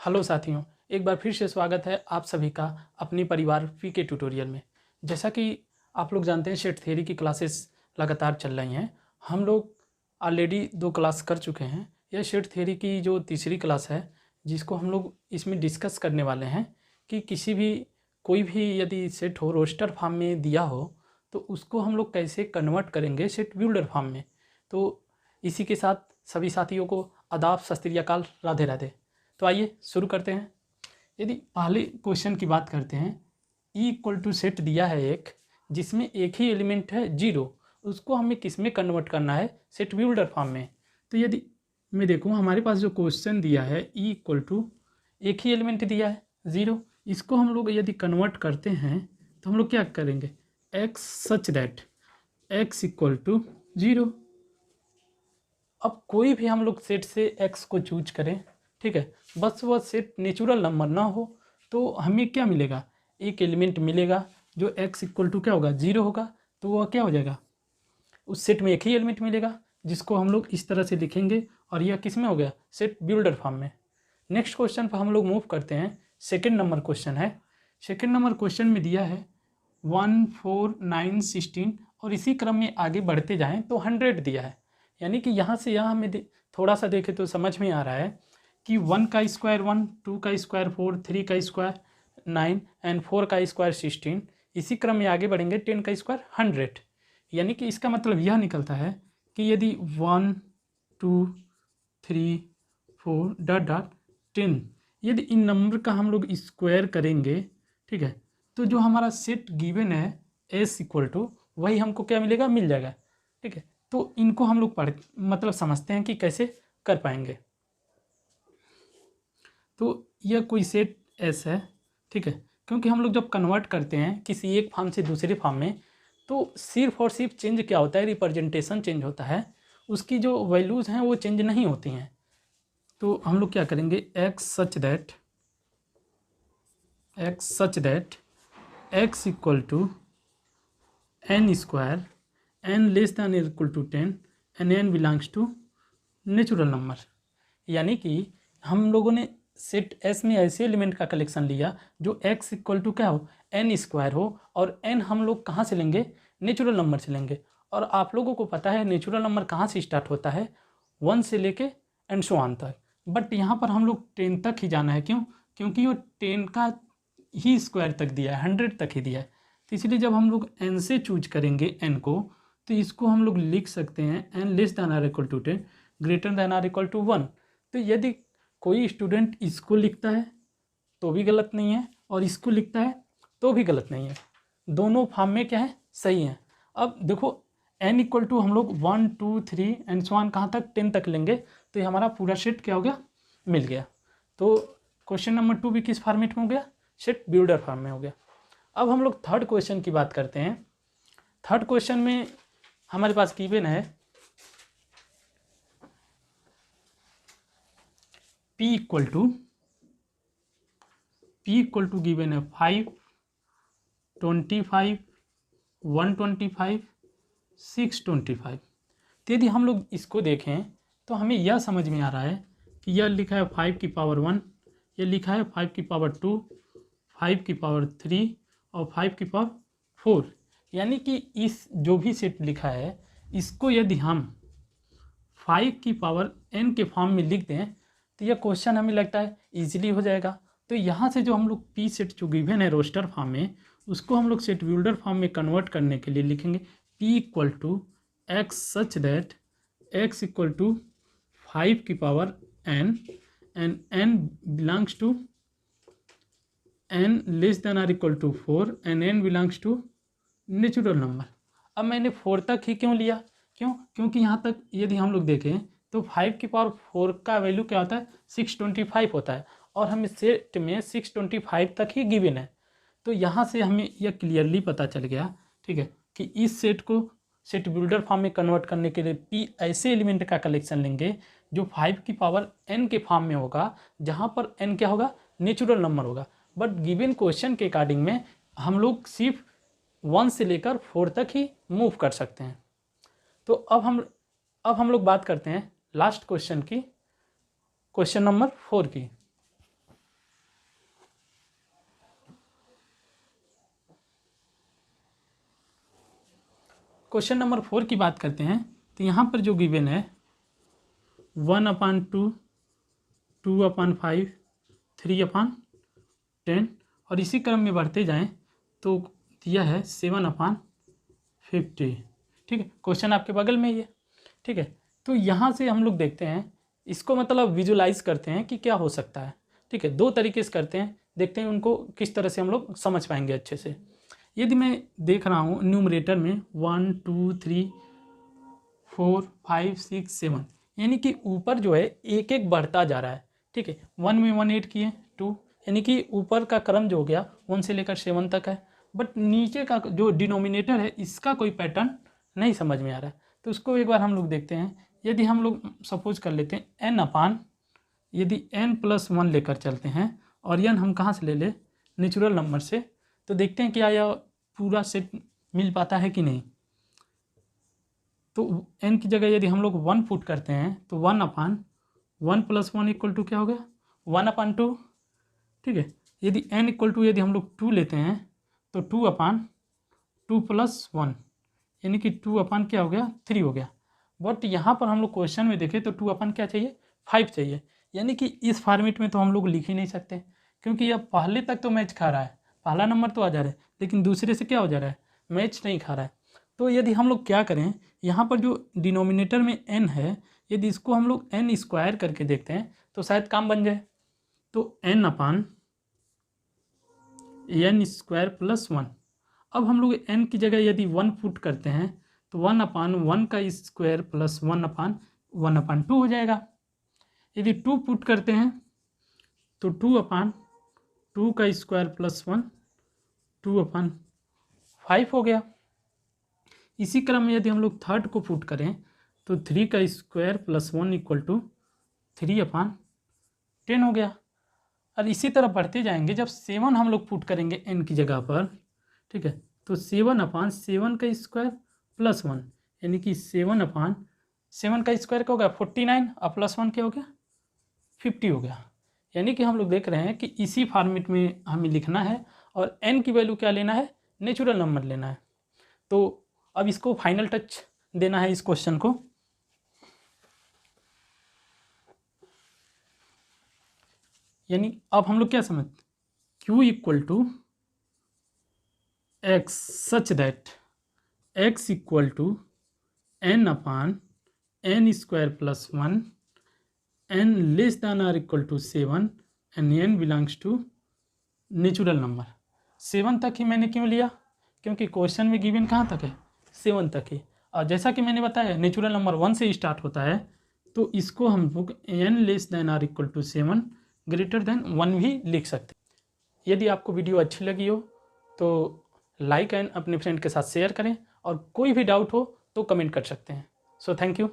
Hello साथियों, एक बार फिर से स्वागत है आप सभी का अपनी परिवार पीके ट्यूटोरियल में। जैसा कि आप लोग जानते हैं, सेट थ्योरी की क्लासेस लगातार चल रही हैं। हम लोग ऑलरेडी 2 क्लास कर चुके हैं। यह सेट थ्योरी की जो तीसरी क्लास है, जिसको हम लोग इसमें डिस्कस करने वाले हैं कि कोई भी यदि सेट हो रोस्टर फॉर्म में दिया हो तो उसको हम लोग कैसे कन्वर्ट करेंगे सेट बिल्डर फॉर्म में। तो इसी के साथ सभी साथियों को आदाब, सत श्री अकाल, राधे राधे। तो आइए शुरू करते हैं। यदि पहले क्वेश्चन की बात करते हैं, ई इक्वल टू सेट दिया है एक, जिसमें एक ही एलिमेंट है 0, उसको हमें किस में कन्वर्ट करना है, सेट बिल्डर फॉर्म में। तो यदि मैं देखूँ, हमारे पास जो क्वेश्चन दिया है ई इक्वल टू एक ही एलिमेंट दिया है 0, इसको हम लोग यदि कन्वर्ट करते हैं तो हम लोग क्या करेंगे, x such that x equal to 0। अब कोई भी हम लोग सेट से एक्स को चूज करें, ठीक है, बस वह सेट नेचुरल नंबर ना हो तो हमें क्या मिलेगा, एक एलिमेंट मिलेगा जो एक्स इक्वल टू क्या होगा, 0 होगा। तो वह क्या हो जाएगा, उस सेट में एक ही एलिमेंट मिलेगा, जिसको हम लोग इस तरह से लिखेंगे। और यह किस में हो गया, सेट बिल्डर फॉर्म में। नेक्स्ट क्वेश्चन पर हम लोग मूव करते हैं। सेकेंड नंबर क्वेश्चन है। सेकेंड नंबर क्वेश्चन में दिया है 1 4 9 16 और इसी क्रम में आगे बढ़ते जाएं तो 100 दिया है। यानी कि यहाँ से यहाँ हमें थोड़ा सा देखें तो समझ में आ रहा है कि 1 का स्क्वायर 1, 2 का स्क्वायर 4, 3 का स्क्वायर 9 एंड 4 का स्क्वायर 16। इसी क्रम में आगे बढ़ेंगे 10 का स्क्वायर 100। यानी कि इसका मतलब यह निकलता है कि यदि 1 2 3 4 डॉट डॉट 10, यदि इन नंबर का हम लोग स्क्वायर करेंगे, ठीक है, तो जो हमारा सेट गिवन है एस इक्वल टू वही हमको क्या मिलेगा, मिल जाएगा। ठीक है, तो इनको हम लोग मतलब समझते हैं कि कैसे कर पाएंगे। तो यह कोई सेट एस है, ठीक है, क्योंकि हम लोग जब कन्वर्ट करते हैं किसी एक फॉर्म से दूसरे फॉर्म में तो सिर्फ और सिर्फ चेंज क्या होता है, रिप्रेजेंटेशन चेंज होता है, उसकी जो वैल्यूज़ हैं वो चेंज नहीं होती हैं। तो हम लोग क्या करेंगे, x such that x equal to n square, n less than equal to 10 and n belongs to natural number. यानी कि हम लोगों ने सेट एस में ऐसे एलिमेंट का कलेक्शन लिया जो एक्स इक्वल टू क्या हो, एन स्क्वायर हो, और एन हम लोग कहाँ से लेंगे, नेचुरल नंबर से लेंगे। और आप लोगों को पता है नेचुरल नंबर कहाँ से स्टार्ट होता है, 1 से लेके एंड सो ऑन तक। बट यहाँ पर हम लोग 10 तक ही जाना है, क्यों, क्योंकि वो 10 का ही स्क्वायर तक दिया है, 100 तक ही दिया है। तो इसलिए जब हम लोग एन से चूज करेंगे एन को, तो इसको हम लोग लिख सकते हैं n less than or equal to 10 greater than or equal to 1। तो यदि कोई स्टूडेंट इसको लिखता है तो भी गलत नहीं है, और इसको लिखता है तो भी गलत नहीं है, दोनों फॉर्म में क्या है, सही है। अब देखो एन इक्वल टू हम लोग 1 2 3 एंड सो ऑन कहाँ तक, 10 तक लेंगे, तो ये हमारा पूरा सेट क्या हो गया, मिल गया। तो क्वेश्चन नंबर 2 भी किस फॉर्मेट में हो गया, सेट बिल्डर फॉर्म में हो गया। अब हम लोग थर्ड क्वेश्चन की बात करते हैं। थर्ड क्वेश्चन में हमारे पास गिवन है P इक्वल टू गिवन है 5 25 125 625। तो यदि हम लोग इसको देखें तो हमें यह समझ में आ रहा है कि यह लिखा है 5 की पावर 1, यह लिखा है 5 की पावर 2, 5 की पावर 3 और 5 की पावर 4। यानी कि इस जो भी सेट लिखा है इसको यदि हम 5 की पावर n के फॉर्म में लिख दें तो यह क्वेश्चन हमें लगता है इजीली हो जाएगा। तो यहाँ से जो हम लोग पी सेट जो गिवन है रोस्टर फॉर्म में, उसको हम लोग सेट बिल्डर फॉर्म में कन्वर्ट करने के लिए लिखेंगे P equal to x such that x equal to 5 की power n and n belongs to n less than or equal to 4 and n belongs to natural number. अब मैंने 4 तक ही क्यों लिया, क्योंकि यहाँ तक यदि हम लोग देखें तो 5 की पावर 4 का वैल्यू क्या होता है, 625 होता है, और हमें सेट में 625 तक ही गिवन है। तो यहाँ से हमें यह क्लियरली पता चल गया, ठीक है, कि इस सेट को सेट बिल्डर फॉर्म में कन्वर्ट करने के लिए पी ऐसे एलिमेंट का कलेक्शन लेंगे जो 5 की पावर n के फॉर्म में होगा, जहाँ पर n क्या होगा, नेचुरल नंबर होगा। बट गिवन क्वेश्चन के अकॉर्डिंग में हम लोग सिर्फ 1 से लेकर 4 तक ही मूव कर सकते हैं। तो अब हम लोग बात करते हैं लास्ट क्वेश्चन की, क्वेश्चन नंबर 4 की। क्वेश्चन नंबर 4 की बात करते हैं तो यहाँ पर जो गिवन है 1/2, 2/5, 3/10 और इसी क्रम में बढ़ते जाएं तो दिया है 7/50। ठीक है, क्वेश्चन आपके बगल में ही है। ठीक है, तो यहाँ से हम लोग देखते हैं इसको मतलब विजुलाइज करते हैं कि क्या हो सकता है। ठीक है, दो तरीके से करते हैं, देखते हैं उनको किस तरह से हम लोग समझ पाएंगे अच्छे से। यदि मैं देख रहा हूँ न्यूमरेटर में 1 2 3 4 5 6 7, यानी कि ऊपर जो है एक एक बढ़ता जा रहा है। ठीक है, 1 में 1 ऐड किए 2, यानी कि ऊपर का क्रम जो हो गया 1 से लेकर 7 तक है, बट नीचे का जो डिनोमिनेटर है इसका कोई पैटर्न नहीं समझ में आ रहा है। तो उसको एक बार हम लोग देखते हैं। यदि हम लोग सपोज कर लेते हैं यदि n+1 लेकर चलते हैं और n हम कहाँ से ले ले, नेचुरल नंबर से, तो देखते हैं क्या यह पूरा सेट मिल पाता है कि नहीं। तो n की जगह यदि हम लोग 1 पुट करते हैं तो 1/1 + 1 इक्वल टू क्या हो गया 1/2। ठीक है, यदि n इक्वल टू यदि हम लोग 2 लेते हैं तो 2/2 + 1 यानी कि 2/, क्या हो गया 3 हो गया। बट यहाँ पर हम लोग क्वेश्चन में देखें तो 2/, क्या चाहिए 5 चाहिए, यानी कि इस फॉर्मेट में तो हम लोग लिख ही नहीं सकते, क्योंकि यह पहले तक तो मैच खा रहा है, पहला नंबर तो आ जा रहा है, लेकिन दूसरे से क्या हो जा रहा है मैच नहीं खा रहा है। तो यदि हम लोग क्या करें, यहाँ पर जो डिनोमिनेटर में n है यदि इसको हम लोग n² करके देखते हैं तो शायद काम बन जाए। तो n/n² + 1। अब हम लोग n की जगह यदि 1 पुट करते हैं तो 1/1 का स्क्वायर + 1/1/2 हो जाएगा। यदि 2 पुट करते हैं तो 2/2 का स्क्वायर + 1 2/5 हो गया। इसी क्रम में यदि हम लोग थर्ड को पुट करें तो 3 का स्क्वायर + 1 इक्वल टू 3/10 हो गया। और इसी तरह बढ़ते जाएंगे, जब 7 हम लोग पुट करेंगे n की जगह पर, ठीक है, तो 7/7 का स्क्वायर + 1 यानी कि 7/7 का स्क्वायर क्या हो गया 49 और +1 क्या हो गया 50 हो गया। यानी कि हम लोग देख रहे हैं कि इसी फॉर्मेट में हमें लिखना है और n की वैल्यू क्या लेना है नेचुरल नंबर लेना है। तो अब इसको फाइनल टच देना है इस क्वेश्चन को। यानी अब हम लोग क्या समझ Q = x such that x = n/n² + 1 n less than or equal to 7 and n belongs to natural number. 7 तक ही मैंने क्यों लिया, क्योंकि क्वेश्चन में गिवन कहाँ तक है 7 तक ही, और जैसा कि मैंने बताया नेचुरल नंबर 1 से स्टार्ट होता है, तो इसको हम लोग n less than or equal to 7 greater than 1 भी लिख सकते हैं। यदि आपको वीडियो अच्छी लगी हो तो लाइक एंड अपने फ्रेंड के साथ शेयर करें, और कोई भी डाउट हो तो कमेंट कर सकते हैं। So thank you.